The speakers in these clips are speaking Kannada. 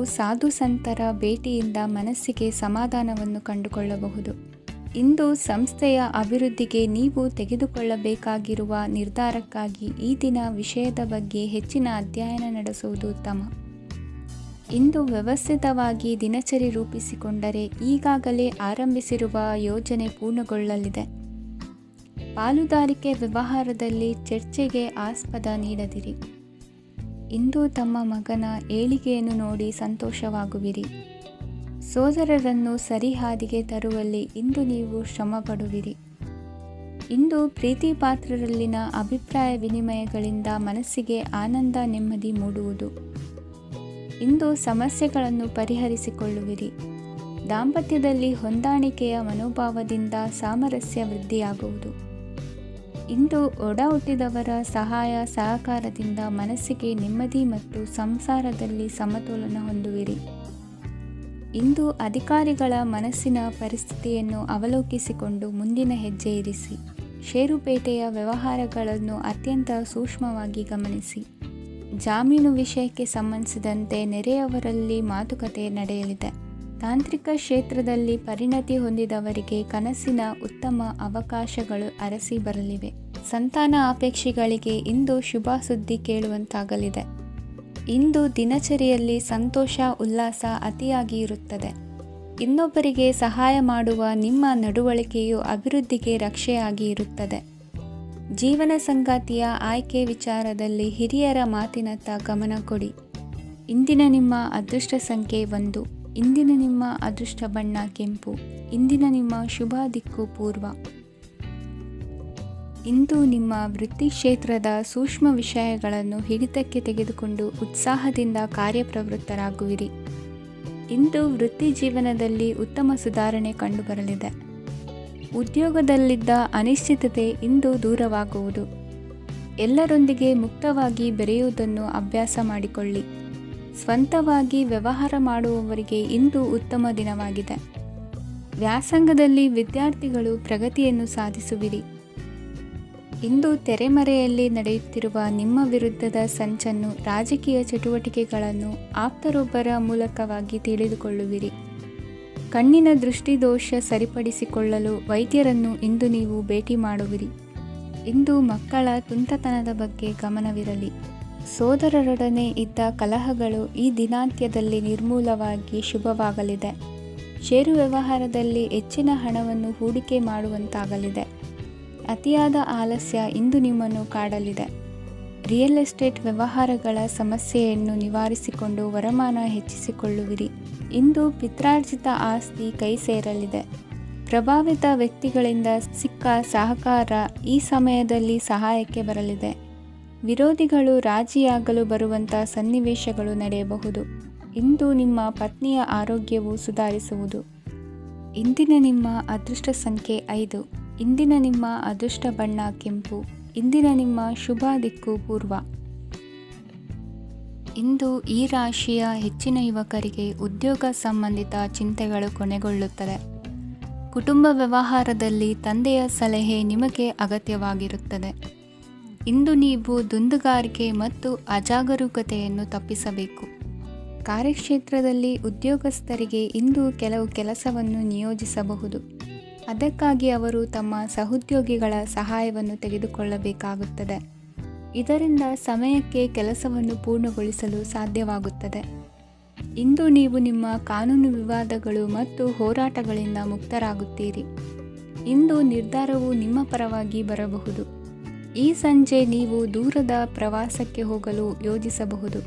ಸಾಧು ಸಂತರ ಭೇಟಿಯಿಂದ ಮನಸ್ಸಿಗೆ ಸಮಾಧಾನವನ್ನು ಕಂಡುಕೊಳ್ಳಬಹುದು. ಇಂದು ಸಂಸ್ಥೆಯ ಅಭಿವೃದ್ಧಿಗೆ ನೀವು ತೆಗೆದುಕೊಳ್ಳಬೇಕಾಗಿರುವ ನಿರ್ಧಾರಕ್ಕಾಗಿ ಈ ದಿನ ವಿಷಯದ ಬಗ್ಗೆ ಹೆಚ್ಚಿನ ಅಧ್ಯಯನ ನಡೆಸುವುದು ಉತ್ತಮ. ಇಂದು ವ್ಯವಸ್ಥಿತವಾಗಿ ದಿನಚರಿ ರೂಪಿಸಿಕೊಂಡರೆ ಈಗಾಗಲೇ ಆರಂಭಿಸಿರುವ ಯೋಜನೆ ಪೂರ್ಣಗೊಳ್ಳಲಿದೆ. ಪಾಲುದಾರಿಕೆ ವ್ಯವಹಾರದಲ್ಲಿ ಚರ್ಚೆಗೆ ಆಸ್ಪದ ನೀಡದಿರಿ. ಇಂದು ತಮ್ಮ ಮಗನ ಏಳಿಗೆಯನ್ನು ನೋಡಿ ಸಂತೋಷವಾಗುವಿರಿ. ಸೋದರರನ್ನು ಸರಿಹಾದಿಗೆ ತರುವಲ್ಲಿ ಇಂದು ನೀವು ಶ್ರಮಪಡುವಿರಿ. ಇಂದು ಪ್ರೀತಿ ಪಾತ್ರರಲ್ಲಿನ ಅಭಿಪ್ರಾಯ ವಿನಿಮಯಗಳಿಂದ ಮನಸ್ಸಿಗೆ ಆನಂದ ನೆಮ್ಮದಿ ಮೂಡುವುದು. ಇಂದು ಸಮಸ್ಯೆಗಳನ್ನು ಪರಿಹರಿಸಿಕೊಳ್ಳುವಿರಿ. ದಾಂಪತ್ಯದಲ್ಲಿ ಹೊಂದಾಣಿಕೆಯ ಮನೋಭಾವದಿಂದ ಸಾಮರಸ್ಯ ವೃದ್ಧಿಯಾಗುವುದು. ಇಂದು ಒಡ ಹುಟ್ಟಿದವರ ಸಹಾಯ ಸಹಕಾರದಿಂದ ಮನಸ್ಸಿಗೆ ನೆಮ್ಮದಿ ಮತ್ತು ಸಂಸಾರದಲ್ಲಿ ಸಮತೋಲನ ಹೊಂದುವಿರಿ. ಇಂದು ಅಧಿಕಾರಿಗಳ ಮನಸ್ಸಿನ ಪರಿಸ್ಥಿತಿಯನ್ನು ಅವಲೋಕಿಸಿಕೊಂಡು ಮುಂದಿನ ಹೆಜ್ಜೆ ಇರಿಸಿ. ಷೇರುಪೇಟೆಯ ವ್ಯವಹಾರಗಳನ್ನು ಅತ್ಯಂತ ಸೂಕ್ಷ್ಮವಾಗಿ ಗಮನಿಸಿ. ಜಾಮೀನು ವಿಷಯಕ್ಕೆ ಸಂಬಂಧಿಸಿದಂತೆ ನೆರೆಯವರಲ್ಲಿ ಮಾತುಕತೆ ನಡೆಯಲಿದೆ. ತಾಂತ್ರಿಕ ಕ್ಷೇತ್ರದಲ್ಲಿ ಪರಿಣತಿ ಹೊಂದಿದವರಿಗೆ ಕನಸಿನ ಉತ್ತಮ ಅವಕಾಶಗಳು ಅರಸಿ ಬರಲಿವೆ. ಸಂತಾನ ಅಪೇಕ್ಷಿಗಳಿಗೆ ಇಂದು ಶುಭ ಸುದ್ದಿ ಕೇಳುವಂತಾಗಲಿದೆ. ಇಂದು ದಿನಚರಿಯಲ್ಲಿ ಸಂತೋಷ ಉಲ್ಲಾಸ ಅತಿಯಾಗಿ ಇರುತ್ತದೆ. ಇನ್ನೊಬ್ಬರಿಗೆ ಸಹಾಯ ಮಾಡುವ ನಿಮ್ಮ ನಡವಳಿಕೆಯು ಅಭಿವೃದ್ಧಿಗೆ ರಕ್ಷೆಯಾಗಿ ಇರುತ್ತದೆ. ಜೀವನ ಸಂಗಾತಿಯ ಆಯ್ಕೆ ವಿಚಾರದಲ್ಲಿ ಹಿರಿಯರ ಮಾತಿನತ್ತ ಗಮನ ಕೊಡಿ. ಇಂದಿನ ನಿಮ್ಮ ಅದೃಷ್ಟ ಸಂಖ್ಯೆ 1. ಇಂದಿನ ನಿಮ್ಮ ಅದೃಷ್ಟ ಬಣ್ಣ ಕೆಂಪು. ಇಂದಿನ ನಿಮ್ಮ ಶುಭ ದಿಕ್ಕು ಪೂರ್ವ. ಇಂದು ನಿಮ್ಮ ವೃತ್ತಿ ಕ್ಷೇತ್ರದ ಸೂಕ್ಷ್ಮ ವಿಷಯಗಳನ್ನು ಹಿಡಿತಕ್ಕೆ ತೆಗೆದುಕೊಂಡು ಉತ್ಸಾಹದಿಂದ ಕಾರ್ಯಪ್ರವೃತ್ತರಾಗುವಿರಿ. ಇಂದು ವೃತ್ತಿ ಜೀವನದಲ್ಲಿ ಉತ್ತಮ ಸುಧಾರಣೆ ಕಂಡುಬರಲಿದೆ. ಉದ್ಯೋಗದಲ್ಲಿದ್ದ ಅನಿಶ್ಚಿತತೆ ಇಂದು ದೂರವಾಗುವುದು. ಎಲ್ಲರೊಂದಿಗೆ ಮುಕ್ತವಾಗಿ ಬೆರೆಯುವುದನ್ನು ಅಭ್ಯಾಸ ಮಾಡಿಕೊಳ್ಳಿ. ಸ್ವಂತವಾಗಿ ವ್ಯವಹಾರ ಮಾಡುವವರಿಗೆ ಇಂದು ಉತ್ತಮ ದಿನವಾಗಿದೆ. ವ್ಯಾಸಂಗದಲ್ಲಿ ವಿದ್ಯಾರ್ಥಿಗಳು ಪ್ರಗತಿಯನ್ನು ಸಾಧಿಸುವಿರಿ. ಇಂದು ತೆರೆಮರೆಯಲ್ಲಿ ನಡೆಯುತ್ತಿರುವ ನಿಮ್ಮ ವಿರುದ್ಧದ ಸಂಚನ್ನು, ರಾಜಕೀಯ ಚಟುವಟಿಕೆಗಳನ್ನು ಆಪ್ತರೊಬ್ಬರ ಮೂಲಕವಾಗಿ ತಿಳಿದುಕೊಳ್ಳುವಿರಿ. ಕಣ್ಣಿನ ದೃಷ್ಟಿದೋಷ ಸರಿಪಡಿಸಿಕೊಳ್ಳಲು ವೈದ್ಯರನ್ನು ಇಂದು ನೀವು ಭೇಟಿ ಮಾಡುವಿರಿ. ಇಂದು ಮಕ್ಕಳ ತುಂಟತನದ ಬಗ್ಗೆ ಗಮನವಿರಲಿ. ಸೋದರರೊಡನೆ ಇದ್ದ ಕಲಹಗಳು ಈ ದಿನಾಂತ್ಯದಲ್ಲಿ ನಿರ್ಮೂಲವಾಗಿ ಶುಭವಾಗಲಿದೆ. ಷೇರು ವ್ಯವಹಾರದಲ್ಲಿ ಹೆಚ್ಚಿನ ಹಣವನ್ನು ಹೂಡಿಕೆ ಮಾಡುವಂತಾಗಲಿದೆ. ಅತಿಯಾದ ಆಲಸ್ಯ ಇಂದು ನಿಮ್ಮನ್ನು ಕಾಡಲಿದೆ. ರಿಯಲ್ ಎಸ್ಟೇಟ್ ವ್ಯವಹಾರಗಳ ಸಮಸ್ಯೆಯನ್ನು ನಿವಾರಿಸಿಕೊಂಡು ವರಮಾನ ಹೆಚ್ಚಿಸಿಕೊಳ್ಳುವಿರಿ. ಇಂದು ಪಿತ್ರಾರ್ಜಿತ ಆಸ್ತಿ ಕೈ ಸೇರಲಿದೆ. ಪ್ರಭಾವಿತ ವ್ಯಕ್ತಿಗಳಿಂದ ಸಿಕ್ಕ ಸಹಕಾರ ಈ ಸಮಯದಲ್ಲಿ ಸಹಾಯಕ್ಕೆ ಬರಲಿದೆ. ವಿರೋಧಿಗಳು ರಾಜಿಯಾಗಲು ಬರುವಂಥ ಸನ್ನಿವೇಶಗಳು ನಡೆಯಬಹುದು. ಇಂದು ನಿಮ್ಮ ಪತ್ನಿಯ ಆರೋಗ್ಯವು ಸುಧಾರಿಸುವುದು. ಇಂದಿನ ನಿಮ್ಮ ಅದೃಷ್ಟ ಸಂಖ್ಯೆ 5. ಇಂದಿನ ನಿಮ್ಮ ಅದೃಷ್ಟ ಬಣ್ಣ ಕೆಂಪು. ಇಂದಿನ ನಿಮ್ಮ ಶುಭ ದಿಕ್ಕು ಪೂರ್ವ. ಇಂದು ಈ ರಾಶಿಯ ಹೆಚ್ಚಿನ ಯುವಕರಿಗೆ ಉದ್ಯೋಗ ಸಂಬಂಧಿತ ಚಿಂತೆಗಳು ಕೊನೆಗೊಳ್ಳುತ್ತದೆ. ಕುಟುಂಬ ವ್ಯವಹಾರದಲ್ಲಿ ತಂದೆಯ ಸಲಹೆ ನಿಮಗೆ ಅಗತ್ಯವಾಗಿರುತ್ತದೆ. ಇಂದು ನೀವು ದುಂದುಗಾರಿಕೆ ಮತ್ತು ಅಜಾಗರೂಕತೆಯನ್ನು ತಪ್ಪಿಸಬೇಕು. ಕಾರ್ಯಕ್ಷೇತ್ರದಲ್ಲಿ ಉದ್ಯೋಗಸ್ಥರಿಗೆ ಇಂದು ಕೆಲವು ಕೆಲಸವನ್ನು ನಿಯೋಜಿಸಬಹುದು. ಅದಕ್ಕಾಗಿ ಅವರು ತಮ್ಮ ಸಹೋದ್ಯೋಗಿಗಳ ಸಹಾಯವನ್ನು ತೆಗೆದುಕೊಳ್ಳಬೇಕಾಗುತ್ತದೆ. ಇದರಿಂದ ಸಮಯಕ್ಕೆ ಕೆಲಸವನ್ನು ಪೂರ್ಣಗೊಳಿಸಲು ಸಾಧ್ಯವಾಗುತ್ತದೆ. ಇಂದು ನೀವು ನಿಮ್ಮ ಕಾನೂನು ವಿವಾದಗಳು ಮತ್ತು ಹೋರಾಟಗಳಿಂದ ಮುಕ್ತರಾಗುತ್ತೀರಿ. ಇಂದು ನಿರ್ಧಾರವು ನಿಮ್ಮ ಪರವಾಗಿ ಬರಬಹುದು. ಈ ಸಂಜೆ ನೀವು ದೂರದ ಪ್ರವಾಸಕ್ಕೆ ಹೋಗಲು ಯೋಜಿಸಬಹುದು.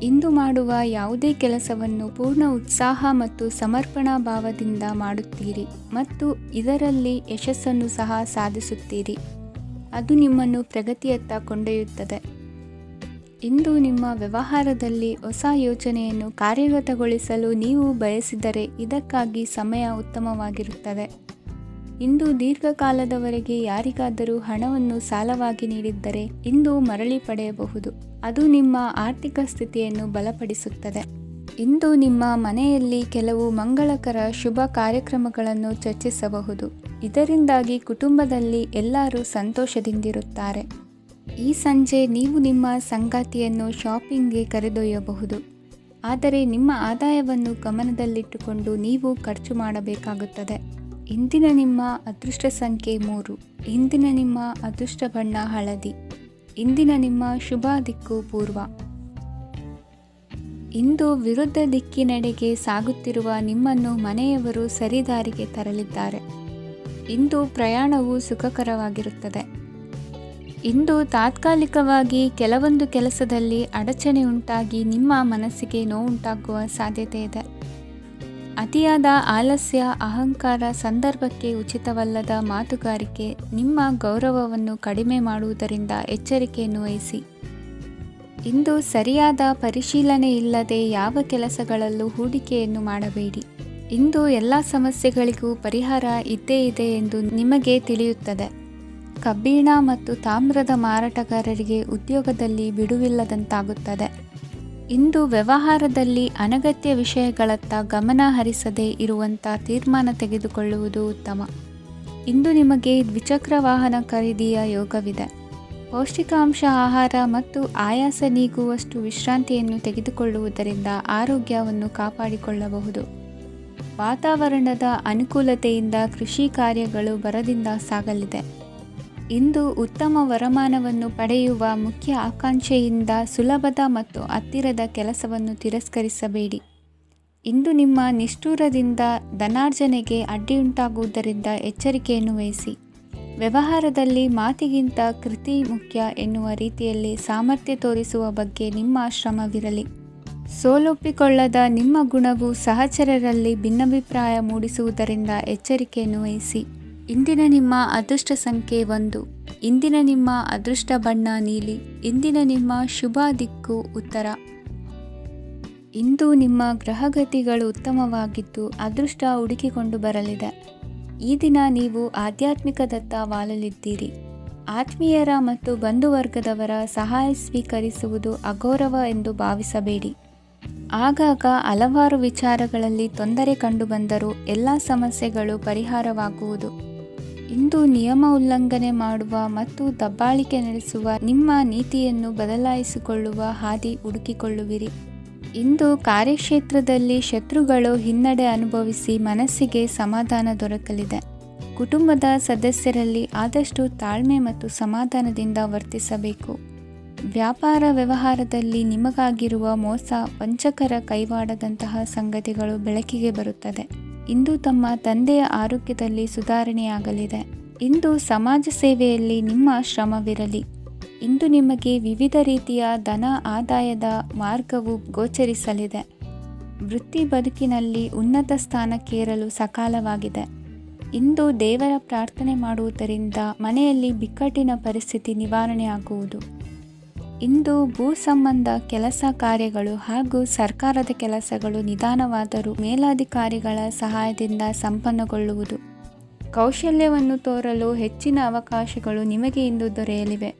ಇಂದು ಮಾಡುವ ಯಾವುದೇ ಕೆಲಸವನ್ನು ಪೂರ್ಣ ಉತ್ಸಾಹ ಮತ್ತು ಸಮರ್ಪಣಾ ಭಾವದಿಂದ ಮಾಡುತ್ತೀರಿ ಮತ್ತು ಇದರಲ್ಲಿ ಯಶಸ್ಸನ್ನು ಸಹ ಸಾಧಿಸುತ್ತೀರಿ. ಅದು ನಿಮ್ಮನ್ನು ಪ್ರಗತಿಯತ್ತ ಕೊಂಡೊಯ್ಯುತ್ತದೆ. ಇಂದು ನಿಮ್ಮ ವ್ಯವಹಾರದಲ್ಲಿ ಹೊಸ ಯೋಜನೆಯನ್ನು ಕಾರ್ಯಗತಗೊಳಿಸಲು ನೀವು ಬಯಸಿದರೆ ಇದಕ್ಕಾಗಿ ಸಮಯ ಉತ್ತಮವಾಗಿರುತ್ತದೆ. ಇಂದು ದೀರ್ಘಕಾಲದವರೆಗೆ ಯಾರಿಗಾದರೂ ಹಣವನ್ನು ಸಾಲವಾಗಿ ನೀಡಿದ್ದರೆ ಇಂದು ಮರಳಿ ಪಡೆಯಬಹುದು. ಅದು ನಿಮ್ಮ ಆರ್ಥಿಕ ಸ್ಥಿತಿಯನ್ನು ಬಲಪಡಿಸುತ್ತದೆ. ಇಂದು ನಿಮ್ಮ ಮನೆಯಲ್ಲಿ ಕೆಲವು ಮಂಗಳಕರ ಶುಭ ಕಾರ್ಯಕ್ರಮಗಳನ್ನು ಚರ್ಚಿಸಬಹುದು. ಇದರಿಂದಾಗಿ ಕುಟುಂಬದಲ್ಲಿ ಎಲ್ಲರೂ ಸಂತೋಷದಿಂದಿರುತ್ತಾರೆ. ಈ ಸಂಜೆ ನೀವು ನಿಮ್ಮ ಸಂಗಾತಿಯನ್ನು ಶಾಪಿಂಗ್ಗೆ ಕರೆದೊಯ್ಯಬಹುದು. ಆದರೆ ನಿಮ್ಮ ಆದಾಯವನ್ನು ಗಮನದಲ್ಲಿಟ್ಟುಕೊಂಡು ನೀವು ಖರ್ಚು ಮಾಡಬೇಕಾಗುತ್ತದೆ. ಇಂದಿನ ನಿಮ್ಮ ಅದೃಷ್ಟ ಸಂಖ್ಯೆ 3. ಇಂದಿನ ನಿಮ್ಮ ಅದೃಷ್ಟ ಬಣ್ಣ ಹಳದಿ. ಇಂದಿನ ನಿಮ್ಮ ಶುಭ ದಿಕ್ಕು ಪೂರ್ವ. ಇಂದು ವಿರುದ್ಧ ದಿಕ್ಕಿನೆಡೆಗೆ ಸಾಗುತ್ತಿರುವ ನಿಮ್ಮನ್ನು ಮನೆಯವರು ಸರಿದಾರಿಗೆ ತರಲಿದ್ದಾರೆ. ಇಂದು ಪ್ರಯಾಣವು ಸುಖಕರವಾಗಿರುತ್ತದೆ. ಇಂದು ತಾತ್ಕಾಲಿಕವಾಗಿ ಕೆಲವೊಂದು ಕೆಲಸದಲ್ಲಿ ಅಡಚಣೆ ಉಂಟಾಗಿ ನಿಮ್ಮ ಮನಸ್ಸಿಗೆ ನೋವುಂಟಾಗುವ ಸಾಧ್ಯತೆ ಇದೆ. ಅತಿಯಾದ ಆಲಸ್ಯ, ಅಹಂಕಾರ, ಸಂದರ್ಭಕ್ಕೆ ಉಚಿತವಲ್ಲದ ಮಾತುಗಾರಿಕೆ ನಿಮ್ಮ ಗೌರವವನ್ನು ಕಡಿಮೆ ಮಾಡುವುದರಿಂದ ಎಚ್ಚರಿಕೆಯನ್ನು ವಹಿಸಿ. ಇಂದು ಸರಿಯಾದ ಪರಿಶೀಲನೆ ಇಲ್ಲದೆ ಯಾವ ಕೆಲಸಗಳಲ್ಲೂ ಹೂಡಿಕೆಯನ್ನು ಮಾಡಬೇಡಿ. ಇಂದು ಎಲ್ಲ ಸಮಸ್ಯೆಗಳಿಗೂ ಪರಿಹಾರ ಇದ್ದೇ ಇದೆ ಎಂದು ನಿಮಗೆ ತಿಳಿಯುತ್ತದೆ. ಕಬ್ಬಿಣ ಮತ್ತು ತಾಮ್ರದ ಮಾರಾಟಗಾರರಿಗೆ ಉದ್ಯೋಗದಲ್ಲಿ ಬಿಡುವಿಲ್ಲದಂತಾಗುತ್ತದೆ. ಇಂದು ವ್ಯವಹಾರದಲ್ಲಿ ಅನಗತ್ಯ ವಿಷಯಗಳತ್ತ ಗಮನ ಹರಿಸದೇ ಇರುವಂಥ ತೀರ್ಮಾನ ತೆಗೆದುಕೊಳ್ಳುವುದು ಉತ್ತಮ. ಇಂದು ನಿಮಗೆ ದ್ವಿಚಕ್ರ ವಾಹನ ಖರೀದಿಯ ಯೋಗವಿದೆ. ಪೌಷ್ಟಿಕಾಂಶ ಆಹಾರ ಮತ್ತು ಆಯಾಸ ನೀಗುವಷ್ಟು ವಿಶ್ರಾಂತಿಯನ್ನು ತೆಗೆದುಕೊಳ್ಳುವುದರಿಂದ ಆರೋಗ್ಯವನ್ನು ಕಾಪಾಡಿಕೊಳ್ಳಬಹುದು. ವಾತಾವರಣದ ಅನುಕೂಲತೆಯಿಂದ ಕೃಷಿ ಕಾರ್ಯಗಳು ಭರದಿಂದ ಸಾಗಲಿದೆ. ಇಂದು ಉತ್ತಮ ವರಮಾನವನ್ನು ಪಡೆಯುವ ಮುಖ್ಯ ಆಕಾಂಕ್ಷೆಯಿಂದ ಸುಲಭದ ಮತ್ತು ಹತ್ತಿರದ ಕೆಲಸವನ್ನು ತಿರಸ್ಕರಿಸಬೇಡಿ. ಇಂದು ನಿಮ್ಮ ನಿಷ್ಠುರದಿಂದ ಧನಾರ್ಜನೆಗೆ ಅಡ್ಡಿಯುಂಟಾಗುವುದರಿಂದ ಎಚ್ಚರಿಕೆಯನ್ನು ವಹಿಸಿ. ವ್ಯವಹಾರದಲ್ಲಿ ಮಾತಿಗಿಂತ ಕೃತಿ ಮುಖ್ಯ ಎನ್ನುವ ರೀತಿಯಲ್ಲಿ ಸಾಮರ್ಥ್ಯ ತೋರಿಸುವ ಬಗ್ಗೆ ನಿಮ್ಮ ಶ್ರಮವಿರಲಿ. ಸೋಲೊಪ್ಪಿಕೊಳ್ಳದ ನಿಮ್ಮ ಗುಣವು ಸಹಚರರಲ್ಲಿ ಭಿನ್ನಾಭಿಪ್ರಾಯ ಮೂಡಿಸುವುದರಿಂದ ಎಚ್ಚರಿಕೆಯನ್ನು ವಹಿಸಿ. ಇಂದಿನ ನಿಮ್ಮ ಅದೃಷ್ಟ ಸಂಖ್ಯೆ 1. ಇಂದಿನ ನಿಮ್ಮ ಅದೃಷ್ಟ ಬಣ್ಣ ನೀಲಿ. ಇಂದಿನ ನಿಮ್ಮ ಶುಭ ದಿಕ್ಕು ಉತ್ತರ. ಇಂದು ನಿಮ್ಮ ಗ್ರಹಗತಿಗಳು ಉತ್ತಮವಾಗಿದ್ದು ಅದೃಷ್ಟ ಹುಡುಕಿಕೊಂಡು ಬರಲಿದೆ. ಈ ದಿನ ನೀವು ಆಧ್ಯಾತ್ಮಿಕದತ್ತ ವಾಲಲಿದ್ದೀರಿ. ಆತ್ಮೀಯರ ಮತ್ತು ಬಂಧುವರ್ಗದವರ ಸಹಾಯ ಸ್ವೀಕರಿಸುವುದು ಅಗೌರವ ಎಂದು ಭಾವಿಸಬೇಡಿ. ಆಗಾಗ ಹಲವಾರು ವಿಚಾರಗಳಲ್ಲಿ ತೊಂದರೆ ಕಂಡುಬಂದರೂ ಎಲ್ಲ ಸಮಸ್ಯೆಗಳು ಪರಿಹಾರವಾಗುವುದು. ಇಂದು ನಿಯಮ ಉಲ್ಲಂಘನೆ ಮಾಡುವ ಮತ್ತು ದಬ್ಬಾಳಿಕೆ ನಡೆಸುವ ನಿಮ್ಮ ನೀತಿಯನ್ನು ಬದಲಾಯಿಸಿಕೊಳ್ಳುವ ಹಾದಿ ಹುಡುಕಿಕೊಳ್ಳುವಿರಿ. ಇಂದು ಕಾರ್ಯಕ್ಷೇತ್ರದಲ್ಲಿ ಶತ್ರುಗಳು ಹಿನ್ನಡೆ ಅನುಭವಿಸಿ ಮನಸ್ಸಿಗೆ ಸಮಾಧಾನ ದೊರಕಲಿದೆ. ಕುಟುಂಬದ ಸದಸ್ಯರಲ್ಲಿ ಆದಷ್ಟು ತಾಳ್ಮೆ ಮತ್ತು ಸಮಾಧಾನದಿಂದ ವರ್ತಿಸಬೇಕು. ವ್ಯಾಪಾರ ವ್ಯವಹಾರದಲ್ಲಿ ನಿಮಗಾಗಿರುವ ಮೋಸ, ವಂಚಕರ ಕೈವಾಡದಂತಹ ಸಂಗತಿಗಳು ಬೆಳಕಿಗೆ ಬರುತ್ತದೆ. ಇಂದು ತಮ್ಮ ತಂದೆಯ ಆರೋಗ್ಯದಲ್ಲಿ ಸುಧಾರಣೆಯಾಗಲಿದೆ. ಇಂದು ಸಮಾಜ ಸೇವೆಯಲ್ಲಿ ನಿಮ್ಮ ಶ್ರಮವಿರಲಿ. ಇಂದು ನಿಮಗೆ ವಿವಿಧ ರೀತಿಯ ಧನ ಆದಾಯದ ಮಾರ್ಗವು ಗೋಚರಿಸಲಿದೆ. ವೃತ್ತಿ ಬದುಕಿನಲ್ಲಿ ಉನ್ನತ ಸ್ಥಾನಕ್ಕೇರಲು ಸಕಾಲವಾಗಿದೆ. ಇಂದು ದೇವರ ಪ್ರಾರ್ಥನೆ ಮಾಡುವುದರಿಂದ ಮನೆಯಲ್ಲಿ ಬಿಕ್ಕಟ್ಟಿನ ಪರಿಸ್ಥಿತಿ ನಿವಾರಣೆಯಾಗುವುದು. ಇಂದು ಭೂ ಸಂಬಂಧ ಕೆಲಸ ಕಾರ್ಯಗಳು ಹಾಗೂ ಸರ್ಕಾರದ ಕೆಲಸಗಳು ನಿಧಾನವಾದರೂ ಮೇಲಾಧಿಕಾರಿಗಳ ಸಹಾಯದಿಂದ ಸಂಪನ್ನಗೊಳ್ಳುವುದು. ಕೌಶಲ್ಯವನ್ನು ತೋರಲು ಹೆಚ್ಚಿನ ಅವಕಾಶಗಳು ನಿಮಗೆ ಇಂದು ದೊರೆಯಲಿವೆ.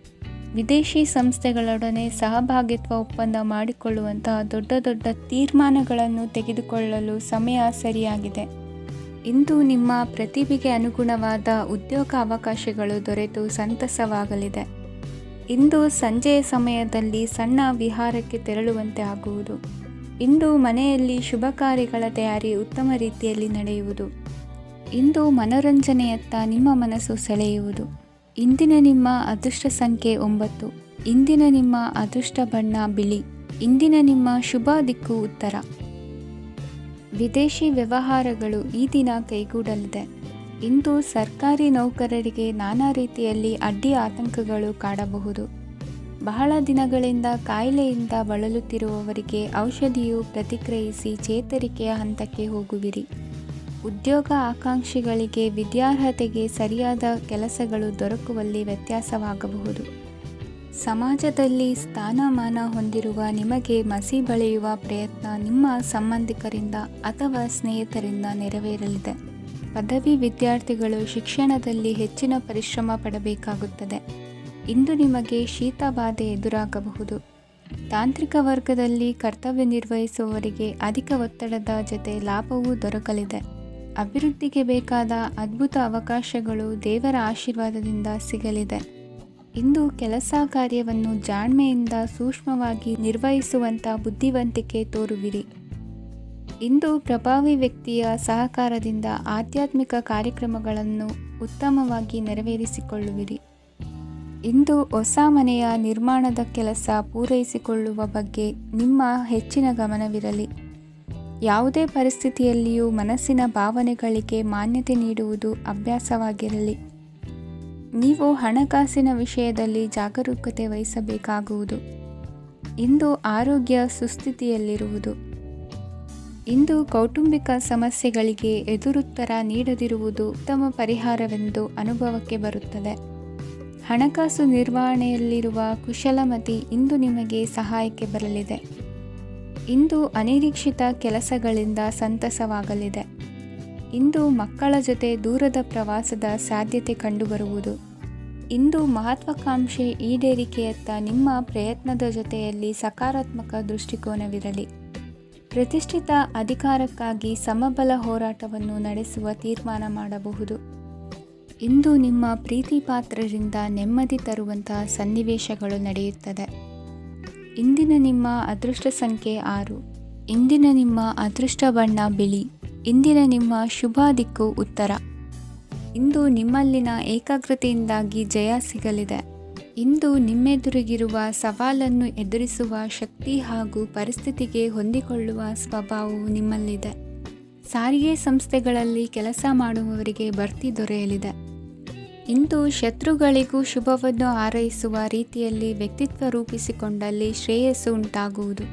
ವಿದೇಶಿ ಸಂಸ್ಥೆಗಳೊಡನೆ ಸಹಭಾಗಿತ್ವ ಒಪ್ಪಂದ ಮಾಡಿಕೊಳ್ಳುವಂತಹ ದೊಡ್ಡ ದೊಡ್ಡ ತೀರ್ಮಾನಗಳನ್ನು ತೆಗೆದುಕೊಳ್ಳಲು ಸಮಯ ಸರಿಯಾಗಿದೆ. ಇಂದು ನಿಮ್ಮ ಪ್ರತಿಭೆಗೆ ಅನುಗುಣವಾದ ಉದ್ಯೋಗ ಅವಕಾಶಗಳು ದೊರೆತು ಸಂತಸವಾಗಲಿದೆ. ಇಂದು ಸಂಜೆಯ ಸಮಯದಲ್ಲಿ ಸಣ್ಣ ವಿಹಾರಕ್ಕೆ ತೆರಳುವಂತೆ ಆಗುವುದು. ಇಂದು ಮನೆಯಲ್ಲಿ ಶುಭ ಕಾರ್ಯಗಳ ತಯಾರಿ ಉತ್ತಮ ರೀತಿಯಲ್ಲಿ ನಡೆಯುವುದು. ಇಂದು ಮನೋರಂಜನೆಯತ್ತ ನಿಮ್ಮ ಮನಸ್ಸು ಸೆಳೆಯುವುದು. ಇಂದಿನ ನಿಮ್ಮ ಅದೃಷ್ಟ ಸಂಖ್ಯೆ 9. ಇಂದಿನ ನಿಮ್ಮ ಅದೃಷ್ಟ ಬಣ್ಣ ಬಿಳಿ. ಇಂದಿನ ನಿಮ್ಮ ಶುಭ ದಿಕ್ಕು ಉತ್ತರ. ವಿದೇಶಿ ವ್ಯವಹಾರಗಳು ಈ ದಿನ ಕೈಗೂಡಲಿದೆ. ಇಂದು ಸರ್ಕಾರಿ ನೌಕರರಿಗೆ ನಾನಾ ರೀತಿಯಲ್ಲಿ ಅಡ್ಡಿ ಆತಂಕಗಳು ಕಾಡಬಹುದು. ಬಹಳ ದಿನಗಳಿಂದ ಕಾಯಿಲೆಯಿಂದ ಬಳಲುತ್ತಿರುವವರಿಗೆ ಔಷಧಿಯು ಪ್ರತಿಕ್ರಿಯಿಸಿ ಚೇತರಿಕೆಯ ಹಂತಕ್ಕೆ ಹೋಗುವಿರಿ. ಉದ್ಯೋಗ ಆಕಾಂಕ್ಷಿಗಳಿಗೆ ವಿದ್ಯಾರ್ಹತೆಗೆ ಸರಿಯಾದ ಕೆಲಸಗಳು ದೊರಕುವಲ್ಲಿ ವ್ಯತ್ಯಾಸವಾಗಬಹುದು. ಸಮಾಜದಲ್ಲಿ ಸ್ಥಾನಮಾನ ಹೊಂದಿರುವ ನಿಮಗೆ ಮಸಿ ಬಳಿಯುವ ಪ್ರಯತ್ನ ನಿಮ್ಮ ಸಂಬಂಧಿಕರಿಂದ ಅಥವಾ ಸ್ನೇಹಿತರಿಂದ ನೆರವೇರಲಿದೆ. ಪದವಿ ವಿದ್ಯಾರ್ಥಿಗಳು ಶಿಕ್ಷಣದಲ್ಲಿ ಹೆಚ್ಚಿನ ಪರಿಶ್ರಮ ಪಡಬೇಕಾಗುತ್ತದೆ. ಇಂದು ನಿಮಗೆ ಶೀತ ಬಾಧೆ ಎದುರಾಗಬಹುದು. ತಾಂತ್ರಿಕ ವರ್ಗದಲ್ಲಿ ಕರ್ತವ್ಯ ನಿರ್ವಹಿಸುವವರಿಗೆ ಅಧಿಕ ಒತ್ತಡದ ಜೊತೆ ಲಾಭವೂ ದೊರಕಲಿದೆ. ಅಭಿವೃದ್ಧಿಗೆ ಬೇಕಾದ ಅದ್ಭುತ ಅವಕಾಶಗಳು ದೇವರ ಆಶೀರ್ವಾದದಿಂದ ಸಿಗಲಿದೆ. ಇಂದು ಕೆಲಸ ಕಾರ್ಯವನ್ನು ಜಾಣ್ಮೆಯಿಂದ ಸೂಕ್ಷ್ಮವಾಗಿ ನಿರ್ವಹಿಸುವಂಥ ಬುದ್ಧಿವಂತಿಕೆ ತೋರುವಿರಿ. ಇಂದು ಪ್ರಭಾವಿ ವ್ಯಕ್ತಿಯ ಸಹಕಾರದಿಂದ ಆಧ್ಯಾತ್ಮಿಕ ಕಾರ್ಯಕ್ರಮಗಳನ್ನು ಉತ್ತಮವಾಗಿ ನೆರವೇರಿಸಿಕೊಳ್ಳುವಿರಿ. ಇಂದು ಹೊಸ ಮನೆಯ ನಿರ್ಮಾಣದ ಕೆಲಸ ಪೂರೈಸಿಕೊಳ್ಳುವ ಬಗ್ಗೆ ನಿಮ್ಮ ಹೆಚ್ಚಿನ ಗಮನವಿರಲಿ. ಯಾವುದೇ ಪರಿಸ್ಥಿತಿಯಲ್ಲಿಯೂ ಮನಸ್ಸಿನ ಭಾವನೆಗಳಿಗೆ ಮಾನ್ಯತೆ ನೀಡುವುದು ಅಭ್ಯಾಸವಾಗಿರಲಿ. ನೀವು ಹಣಕಾಸಿನ ವಿಷಯದಲ್ಲಿ ಜಾಗರೂಕತೆ ವಹಿಸಬೇಕಾಗುವುದು. ಇಂದು ಆರೋಗ್ಯ ಸುಸ್ಥಿತಿಯಲ್ಲಿರುವುದು. ಇಂದು ಕೌಟುಂಬಿಕ ಸಮಸ್ಯೆಗಳಿಗೆ ಎದುರುತ್ತರ ನೀಡದಿರುವುದು ಉತ್ತಮ ಪರಿಹಾರವೆಂದು ಅನುಭವಕ್ಕೆ ಬರುತ್ತದೆ. ಹಣಕಾಸು ನಿರ್ವಹಣೆಯಲ್ಲಿರುವ ಕುಶಲಮತಿ ಇಂದು ನಿಮಗೆ ಸಹಾಯಕ್ಕೆ ಬರಲಿದೆ. ಇಂದು ಅನಿರೀಕ್ಷಿತ ಕೆಲಸಗಳಿಂದ ಸಂತಸವಾಗಲಿದೆ. ಇಂದು ಮಕ್ಕಳ ಜೊತೆ ದೂರದ ಪ್ರವಾಸದ ಸಾಧ್ಯತೆ ಕಂಡುಬರುವುದು. ಇಂದು ಮಹತ್ವಾಕಾಂಕ್ಷೆ ಈಡೇರಿಕೆಯತ್ತ ನಿಮ್ಮ ಪ್ರಯತ್ನದ ಜೊತೆಯಲ್ಲಿ ಸಕಾರಾತ್ಮಕ ದೃಷ್ಟಿಕೋನವಿರಲಿ. ಪ್ರತಿಷ್ಠಿತ ಅಧಿಕಾರಕ್ಕಾಗಿ ಸಮಬಲ ಹೋರಾಟವನ್ನು ನಡೆಸುವ ತೀರ್ಮಾನ ಮಾಡಬಹುದು. ಇಂದು ನಿಮ್ಮ ಪ್ರೀತಿ ಪಾತ್ರರಿಂದ ನೆಮ್ಮದಿ ತರುವಂತಹ ಸನ್ನಿವೇಶಗಳು ನಡೆಯುತ್ತದೆ. ಇಂದಿನ ನಿಮ್ಮ ಅದೃಷ್ಟ ಸಂಖ್ಯೆ 6. ಇಂದಿನ ನಿಮ್ಮ ಅದೃಷ್ಟ ಬಣ್ಣ ಬಿಳಿ. ಇಂದಿನ ನಿಮ್ಮ ಶುಭ ದಿಕ್ಕು ಉತ್ತರ. ಇಂದು ನಿಮ್ಮಲ್ಲಿನ ಏಕಾಗ್ರತೆಯಿಂದಾಗಿ ಜಯ ಸಿಗಲಿದೆ. ಇಂದು ನಿಮ್ಮೆದುರಿಗಿರುವ ಸವಾಲನ್ನು ಎದುರಿಸುವ ಶಕ್ತಿ ಹಾಗೂ ಪರಿಸ್ಥಿತಿಗೆ ಹೊಂದಿಕೊಳ್ಳುವ ಸ್ವಭಾವವು ನಿಮ್ಮಲ್ಲಿದೆ. ಸಾರಿಗೆ ಸಂಸ್ಥೆಗಳಲ್ಲಿ ಕೆಲಸ ಮಾಡುವವರಿಗೆ ಬಡ್ತಿ ದೊರೆಯಲಿದೆ. ಇಂದು ಶತ್ರುಗಳಿಗೂ ಶುಭವನ್ನು ಹಾರೈಸುವ ರೀತಿಯಲ್ಲಿ ವ್ಯಕ್ತಿತ್ವ ರೂಪಿಸಿಕೊಂಡಲ್ಲಿ ಶ್ರೇಯಸ್ಸು ಉಂಟಾಗುವುದು.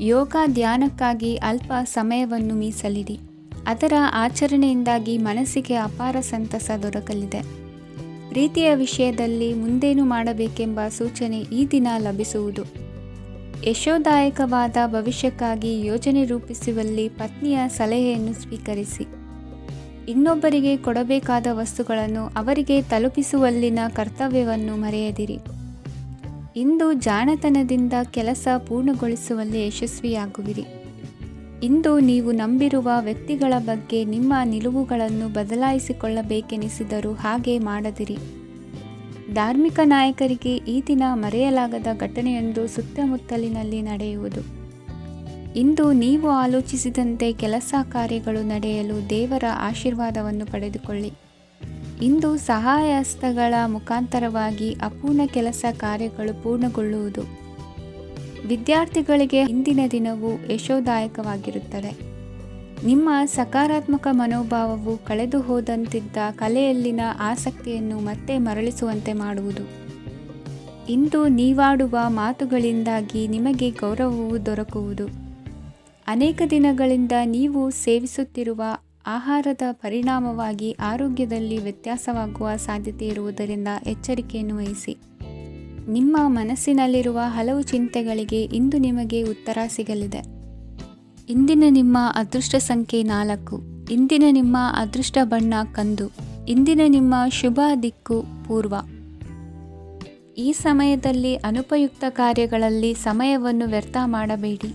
ಯೋಗ ಧ್ಯಾನಕ್ಕಾಗಿ ಅಲ್ಪ ಸಮಯವನ್ನು ಮೀಸಲಿಡಿ. ಅದರ ಆಚರಣೆಯಿಂದಾಗಿ ಮನಸ್ಸಿಗೆ ಅಪಾರ ಸಂತಸ ದೊರಕಲಿದೆ. ಪ್ರೀತಿಯ ವಿಷಯದಲ್ಲಿ ಮುಂದೇನು ಮಾಡಬೇಕೆಂಬ ಸೂಚನೆ ಈ ದಿನ ಲಭಿಸುವುದು. ಯಶೋದಾಯಕವಾದ ಭವಿಷ್ಯಕ್ಕಾಗಿ ಯೋಜನೆ ರೂಪಿಸುವಲ್ಲಿ ಪತ್ನಿಯ ಸಲಹೆಯನ್ನು ಸ್ವೀಕರಿಸಿ. ಇನ್ನೊಬ್ಬರಿಗೆ ಕೊಡಬೇಕಾದ ವಸ್ತುಗಳನ್ನು ಅವರಿಗೆ ತಲುಪಿಸುವಲ್ಲಿನ ಕರ್ತವ್ಯವನ್ನು ಮರೆಯದಿರಿ. ಇಂದು ಜಾಣತನದಿಂದ ಕೆಲಸ ಪೂರ್ಣಗೊಳಿಸುವಲ್ಲಿ ಯಶಸ್ವಿಯಾಗುವಿರಿ. ಇಂದು ನೀವು ನಂಬಿರುವ ವ್ಯಕ್ತಿಗಳ ಬಗ್ಗೆ ನಿಮ್ಮ ನಿಲುವುಗಳನ್ನು ಬದಲಾಯಿಸಿಕೊಳ್ಳಬೇಕೆನಿಸಿದರೂ ಹಾಗೆ ಮಾಡದಿರಿ. ಧಾರ್ಮಿಕ ನಾಯಕರಿಗೆ ಈ ದಿನ ಮರೆಯಲಾಗದ ಘಟನೆಯೊಂದು ಸುತ್ತಮುತ್ತಲಿನಲ್ಲಿ ನಡೆಯುವುದು. ಇಂದು ನೀವು ಆಲೋಚಿಸಿದಂತೆ ಕೆಲಸ ಕಾರ್ಯಗಳು ನಡೆಯಲು ದೇವರ ಆಶೀರ್ವಾದವನ್ನು ಪಡೆದುಕೊಳ್ಳಿ. ಇಂದು ಸಹಾಯ ಹಸ್ತಗಳ ಮುಖಾಂತರವಾಗಿ ಅಪೂರ್ಣ ಕೆಲಸ ಕಾರ್ಯಗಳು ಪೂರ್ಣಗೊಳ್ಳುವುದು. ವಿದ್ಯಾರ್ಥಿಗಳಿಗೆ ಇಂದಿನ ದಿನವು ಯಶೋದಾಯಕವಾಗಿರುತ್ತದೆ. ನಿಮ್ಮ ಸಕಾರಾತ್ಮಕ ಮನೋಭಾವವು ಕಳೆದು ಹೋದಂತಿದ್ದ ಕಲೆಯಲ್ಲಿನ ಆಸಕ್ತಿಯನ್ನು ಮತ್ತೆ ಮರಳಿಸುವಂತೆ ಮಾಡುವುದು. ಇಂದು ನೀವಾಡುವ ಮಾತುಗಳಿಂದಾಗಿ ನಿಮಗೆ ಗೌರವವು ದೊರಕುವುದು. ಅನೇಕ ದಿನಗಳಿಂದ ನೀವು ಸೇವಿಸುತ್ತಿರುವ ಆಹಾರದ ಪರಿಣಾಮವಾಗಿ ಆರೋಗ್ಯದಲ್ಲಿ ವ್ಯತ್ಯಾಸವಾಗುವ ಸಾಧ್ಯತೆ ಇರುವುದರಿಂದ ಎಚ್ಚರಿಕೆಯನ್ನು ವಹಿಸಿ. ನಿಮ್ಮ ಮನಸ್ಸಿನಲ್ಲಿರುವ ಹಲವು ಚಿಂತೆಗಳಿಗೆ ಇಂದು ನಿಮಗೆ ಉತ್ತರ ಸಿಗಲಿದೆ. ಇಂದಿನ ನಿಮ್ಮ ಅದೃಷ್ಟ ಸಂಖ್ಯೆ 4. ಇಂದಿನ ನಿಮ್ಮ ಅದೃಷ್ಟ ಬಣ್ಣ ಕಂದು. ಇಂದಿನ ನಿಮ್ಮ ಶುಭ ದಿಕ್ಕು ಪೂರ್ವ. ಈ ಸಮಯದಲ್ಲಿ ಅನುಪಯುಕ್ತ ಕಾರ್ಯಗಳಲ್ಲಿ ಸಮಯವನ್ನು ವ್ಯರ್ಥ ಮಾಡಬೇಡಿ.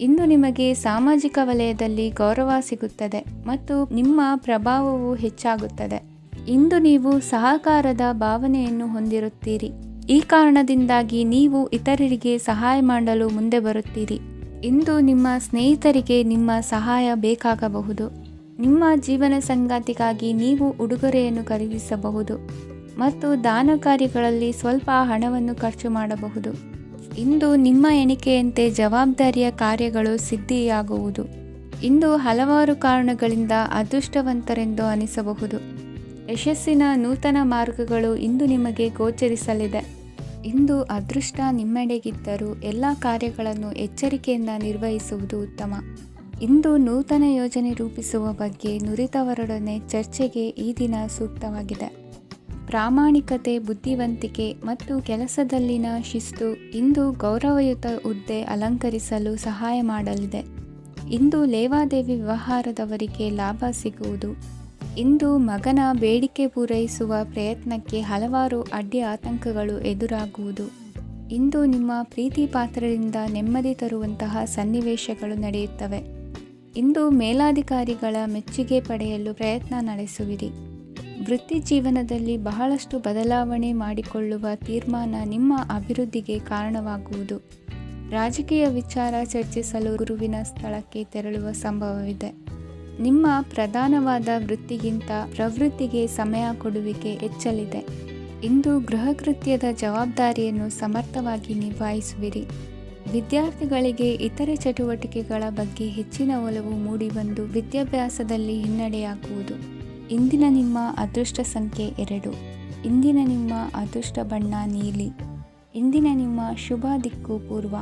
ಇಂದು ನಿಮಗೆ ಸಾಮಾಜಿಕ ವಲಯದಲ್ಲಿ ಗೌರವ ಸಿಗುತ್ತದೆ ಮತ್ತು ನಿಮ್ಮ ಪ್ರಭಾವವು ಹೆಚ್ಚಾಗುತ್ತದೆ. ಇಂದು ನೀವು ಸಹಕಾರದ ಭಾವನೆಯನ್ನು ಹೊಂದಿರುತ್ತೀರಿ. ಈ ಕಾರಣದಿಂದಾಗಿ ನೀವು ಇತರರಿಗೆ ಸಹಾಯ ಮಾಡಲು ಮುಂದೆ ಬರುತ್ತೀರಿ. ಇಂದು ನಿಮ್ಮ ಸ್ನೇಹಿತರಿಗೆ ನಿಮ್ಮ ಸಹಾಯ ಬೇಕಾಗಬಹುದು. ನಿಮ್ಮ ಜೀವನ ಸಂಗಾತಿಗಾಗಿ ನೀವು ಉಡುಗೊರೆಯನ್ನು ಖರೀದಿಸಬಹುದು ಮತ್ತು ದಾನ ಕಾರ್ಯಗಳಲ್ಲಿ ಸ್ವಲ್ಪ ಹಣವನ್ನು ಖರ್ಚು ಮಾಡಬಹುದು. ಇಂದು ನಿಮ್ಮ ಎಣಿಕೆಯಂತೆ ಜವಾಬ್ದಾರಿಯ ಕಾರ್ಯಗಳು ಸಿದ್ಧಿಯಾಗುವುದು. ಇಂದು ಹಲವಾರು ಕಾರಣಗಳಿಂದ ಅದೃಷ್ಟವಂತರೆಂದು ಅನಿಸಬಹುದು. ಯಶಸ್ಸಿನ ನೂತನ ಮಾರ್ಗಗಳು ಇಂದು ನಿಮಗೆ ಗೋಚರಿಸಲಿದೆ. ಇಂದು ಅದೃಷ್ಟ ನಿಮ್ಮೆಡೆಗಿದ್ದರೂ ಎಲ್ಲ ಕಾರ್ಯಗಳನ್ನು ಎಚ್ಚರಿಕೆಯಿಂದ ನಿರ್ವಹಿಸುವುದು ಉತ್ತಮ. ಇಂದು ನೂತನ ಯೋಜನೆ ರೂಪಿಸುವ ಬಗ್ಗೆ ನುರಿತವರೊಡನೆ ಚರ್ಚೆಗೆ ಈ ದಿನ ಸೂಕ್ತವಾಗಿದೆ. ಪ್ರಾಮಾಣಿಕತೆ, ಬುದ್ಧಿವಂತಿಕೆ ಮತ್ತು ಕೆಲಸದಲ್ಲಿನ ಶಿಸ್ತು ಇಂದು ಗೌರವಯುತ ಹುದ್ದೆ ಅಲಂಕರಿಸಲು ಸಹಾಯ ಮಾಡಲಿದೆ. ಇಂದು ಲೇವಾದೇವಿ ವ್ಯವಹಾರದವರಿಗೆ ಲಾಭ ಸಿಗುವುದು. ಇಂದು ಮಗನ ಬೇಡಿಕೆ ಪೂರೈಸುವ ಪ್ರಯತ್ನಕ್ಕೆ ಹಲವಾರು ಅಡ್ಡಿ ಆತಂಕಗಳು ಎದುರಾಗುವುದು. ಇಂದು ನಿಮ್ಮ ಪ್ರೀತಿ ಪಾತ್ರರಿಂದ ನೆಮ್ಮದಿ ತರುವಂತಹ ಸನ್ನಿವೇಶಗಳು ನಡೆಯುತ್ತವೆ. ಇಂದು ಮೇಲಾಧಿಕಾರಿಗಳ ಮೆಚ್ಚುಗೆ ಪಡೆಯಲು ಪ್ರಯತ್ನ ನಡೆಸುವಿರಿ. ವೃತ್ತಿ ಜೀವನದಲ್ಲಿ ಬಹಳಷ್ಟು ಬದಲಾವಣೆ ಮಾಡಿಕೊಳ್ಳುವ ತೀರ್ಮಾನ ನಿಮ್ಮ ಅಭಿವೃದ್ಧಿಗೆ ಕಾರಣವಾಗುವುದು. ರಾಜಕೀಯ ವಿಚಾರ ಚರ್ಚಿಸಲು ಗುರುವಿನ ಸ್ಥಳಕ್ಕೆ ತೆರಳುವ ಸಂಭವವಿದೆ. ನಿಮ್ಮ ಪ್ರಧಾನವಾದ ವೃತ್ತಿಗಿಂತ ಪ್ರವೃತ್ತಿಗೆ ಸಮಯ ಕೊಡುವಿಕೆ ಹೆಚ್ಚಲಿದೆ. ಇಂದು ಗೃಹ ಕೃತ್ಯದ ಜವಾಬ್ದಾರಿಯನ್ನು ಸಮರ್ಥವಾಗಿ ನಿಭಾಯಿಸುವಿರಿ. ವಿದ್ಯಾರ್ಥಿಗಳಿಗೆ ಇತರೆ ಚಟುವಟಿಕೆಗಳ ಬಗ್ಗೆ ಹೆಚ್ಚಿನ ಒಲವು ಮೂಡಿಬಂದು ವಿದ್ಯಾಭ್ಯಾಸದಲ್ಲಿ ಹಿನ್ನಡೆಯಾಗುವುದು. ಇಂದಿನ ನಿಮ್ಮ ಅದೃಷ್ಟ ಸಂಖ್ಯೆ 2. ಇಂದಿನ ನಿಮ್ಮ ಅದೃಷ್ಟ ಬಣ್ಣ ನೀಲಿ. ಇಂದಿನ ನಿಮ್ಮ ಶುಭ ದಿಕ್ಕು ಪೂರ್ವ.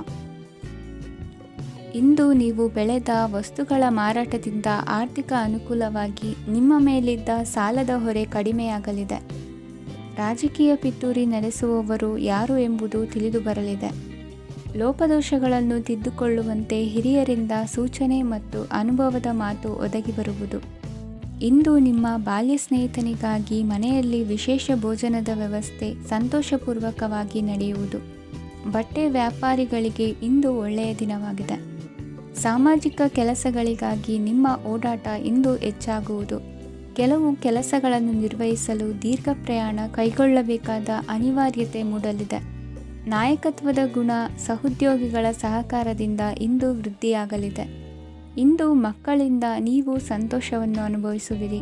ಇಂದು ನೀವು ಬೆಳೆದ ವಸ್ತುಗಳ ಮಾರಾಟದಿಂದ ಆರ್ಥಿಕ ಅನುಕೂಲವಾಗಿ ನಿಮ್ಮ ಮೇಲಿದ್ದ ಸಾಲದ ಹೊರೆ ಕಡಿಮೆಯಾಗಲಿದೆ. ರಾಜಕೀಯ ಪಿತೂರಿ ನಡೆಸುವವರು ಯಾರು ಎಂಬುದು ತಿಳಿದು ಬರಲಿದೆ. ಲೋಪದೋಷಗಳನ್ನು ತಿದ್ದುಕೊಳ್ಳುವಂತೆ ಹಿರಿಯರಿಂದ ಸೂಚನೆ ಮತ್ತು ಅನುಭವದ ಮಾತು ಒದಗಿ ಬರುವುದು. ಇಂದು ನಿಮ್ಮ ಬಾಲ್ಯ ಸ್ನೇಹಿತನಿಗಾಗಿ ಮನೆಯಲ್ಲಿ ವಿಶೇಷ ಭೋಜನದ ವ್ಯವಸ್ಥೆ ಸಂತೋಷಪೂರ್ವಕವಾಗಿ ನಡೆಯುವುದು. ಬಟ್ಟೆ ವ್ಯಾಪಾರಿಗಳಿಗೆ ಇಂದು ಒಳ್ಳೆಯ ದಿನವಾಗಿದೆ. ಸಾಮಾಜಿಕ ಕೆಲಸಗಳಿಗಾಗಿ ನಿಮ್ಮ ಓಡಾಟ ಇಂದು ಹೆಚ್ಚಾಗುವುದು. ಕೆಲವು ಕೆಲಸಗಳನ್ನು ನಿರ್ವಹಿಸಲು ದೀರ್ಘ ಪ್ರಯಾಣ ಕೈಗೊಳ್ಳಬೇಕಾದ ಅನಿವಾರ್ಯತೆ ಮೂಡಲಿದೆ. ನಾಯಕತ್ವದ ಗುಣ ಸಹೋದ್ಯೋಗಿಗಳ ಸಹಕಾರದಿಂದ ಇಂದು ವೃದ್ಧಿಯಾಗಲಿದೆ. ಇಂದು ಮಕ್ಕಳಿಂದ ನೀವು ಸಂತೋಷವನ್ನು ಅನುಭವಿಸುವಿರಿ.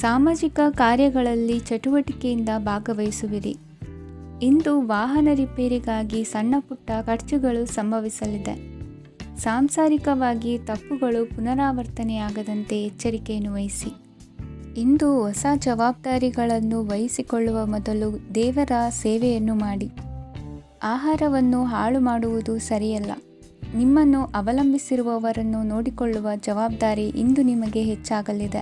ಸಾಮಾಜಿಕ ಕಾರ್ಯಗಳಲ್ಲಿ ಚಟುವಟಿಕೆಯಿಂದ ಭಾಗವಹಿಸುವಿರಿ. ಇಂದು ವಾಹನ ರಿಪೇರಿಗಾಗಿ ಸಣ್ಣ ಪುಟ್ಟ ಖರ್ಚುಗಳು ಸಂಭವಿಸಲಿದೆ. ಸಾಂಸಾರಿಕವಾಗಿ ತಪ್ಪುಗಳು ಪುನರಾವರ್ತನೆಯಾಗದಂತೆ ಎಚ್ಚರಿಕೆಯನ್ನು ವಹಿಸಿ. ಇಂದು ಹೊಸ ಜವಾಬ್ದಾರಿಗಳನ್ನು ವಹಿಸಿಕೊಳ್ಳುವ ಮೊದಲು ದೇವರ ಸೇವೆಯನ್ನು ಮಾಡಿ. ಆಹಾರವನ್ನು ಹಾಳು ಮಾಡುವುದು ಸರಿಯಲ್ಲ. ನಿಮ್ಮನ್ನು ಅವಲಂಬಿಸಿರುವವರನ್ನು ನೋಡಿಕೊಳ್ಳುವ ಜವಾಬ್ದಾರಿ ಇಂದು ನಿಮಗೆ ಹೆಚ್ಚಾಗಲಿದೆ.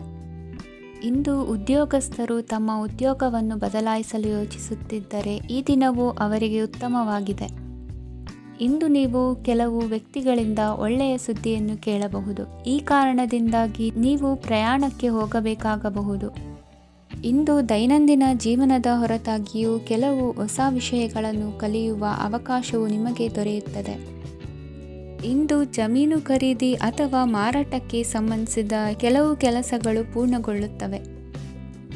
ಇಂದು ಉದ್ಯೋಗಸ್ಥರು ತಮ್ಮ ಉದ್ಯೋಗವನ್ನು ಬದಲಾಯಿಸಲು ಯೋಚಿಸುತ್ತಿದ್ದರೆ ಈ ದಿನವೂ ಅವರಿಗೆ ಉತ್ತಮವಾಗಿದೆ. ಇಂದು ನೀವು ಕೆಲವು ವ್ಯಕ್ತಿಗಳಿಂದ ಒಳ್ಳೆಯ ಸುದ್ದಿಯನ್ನು ಕೇಳಬಹುದು. ಈ ಕಾರಣದಿಂದಾಗಿ ನೀವು ಪ್ರಯಾಣಕ್ಕೆ ಹೋಗಬೇಕಾಗಬಹುದು. ಇಂದು ದೈನಂದಿನ ಜೀವನದ ಹೊರತಾಗಿಯೂ ಕೆಲವು ಹೊಸ ವಿಷಯಗಳನ್ನು ಕಲಿಯುವ ಅವಕಾಶವು ನಿಮಗೆ ದೊರೆಯುತ್ತದೆ. ಇಂದು ಜಮೀನು ಖರೀದಿ ಅಥವಾ ಮಾರಾಟಕ್ಕೆ ಸಂಬಂಧಿಸಿದ ಕೆಲವು ಕೆಲಸಗಳು ಪೂರ್ಣಗೊಳ್ಳುತ್ತವೆ.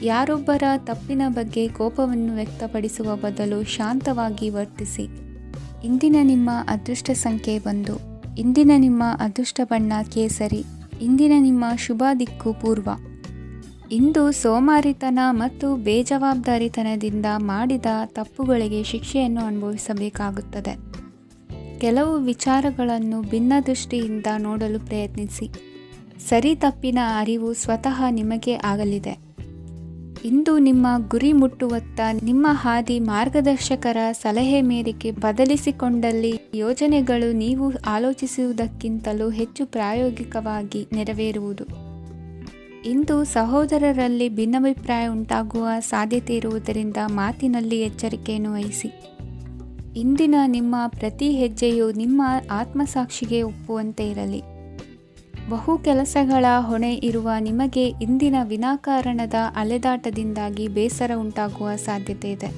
ಯಾರೊಬ್ಬರ ತಪ್ಪಿನ ಬಗ್ಗೆ ಕೋಪವನ್ನು ವ್ಯಕ್ತಪಡಿಸುವ ಬದಲು ಶಾಂತವಾಗಿ ವರ್ತಿಸಿ. ಇಂದಿನ ನಿಮ್ಮ ಅದೃಷ್ಟ ಸಂಖ್ಯೆ 1. ಇಂದಿನ ನಿಮ್ಮ ಅದೃಷ್ಟ ಬಣ್ಣ ಕೇಸರಿ. ಇಂದಿನ ನಿಮ್ಮ ಶುಭ ದಿಕ್ಕು ಪೂರ್ವ. ಇಂದು ಸೋಮಾರಿತನ ಮತ್ತು ಬೇಜವಾಬ್ದಾರಿತನದಿಂದ ಮಾಡಿದ ತಪ್ಪುಗಳಿಗೆ ಶಿಕ್ಷೆಯನ್ನು ಅನುಭವಿಸಬೇಕಾಗುತ್ತದೆ. ಕೆಲವು ವಿಚಾರಗಳನ್ನು ಭಿನ್ನ ದೃಷ್ಟಿಯಿಂದ ನೋಡಲು ಪ್ರಯತ್ನಿಸಿ. ಸರಿ ತಪ್ಪಿನ ಅರಿವು ಸ್ವತಃ ನಿಮಗೆ ಆಗಲಿದೆ. ಇಂದು ನಿಮ್ಮ ಗುರಿ ಮುಟ್ಟುವತ್ತ ನಿಮ್ಮ ಹಾದಿ ಮಾರ್ಗದರ್ಶಕರ ಸಲಹೆ ಮೇರೆಗೆ ಬದಲಿಸಿಕೊಂಡಲ್ಲಿ ಯೋಜನೆಗಳು ನೀವು ಆಲೋಚಿಸುವುದಕ್ಕಿಂತಲೂ ಹೆಚ್ಚು ಪ್ರಾಯೋಗಿಕವಾಗಿ ನೆರವೇರುವುದು. ಇಂದು ಸಹೋದರರಲ್ಲಿ ಭಿನ್ನಾಭಿಪ್ರಾಯ ಉಂಟಾಗುವ ಸಾಧ್ಯತೆ ಇರುವುದರಿಂದ ಮಾತಿನಲ್ಲಿ ಎಚ್ಚರಿಕೆಯನ್ನು ವಹಿಸಿ. ಇಂದಿನ ನಿಮ್ಮ ಪ್ರತಿ ಹೆಜ್ಜೆಯು ನಿಮ್ಮ ಆತ್ಮಸಾಕ್ಷಿಗೆ ಒಪ್ಪುವಂತೆ ಇರಲಿ. ಬಹು ಕೆಲಸಗಳ ಹೊಣೆ ಇರುವ ನಿಮಗೆ ಇಂದಿನ ವಿನಾಕಾರಣದ ಅಲೆದಾಟದಿಂದಾಗಿ ಬೇಸರ ಉಂಟಾಗುವ ಸಾಧ್ಯತೆ ಇದೆ.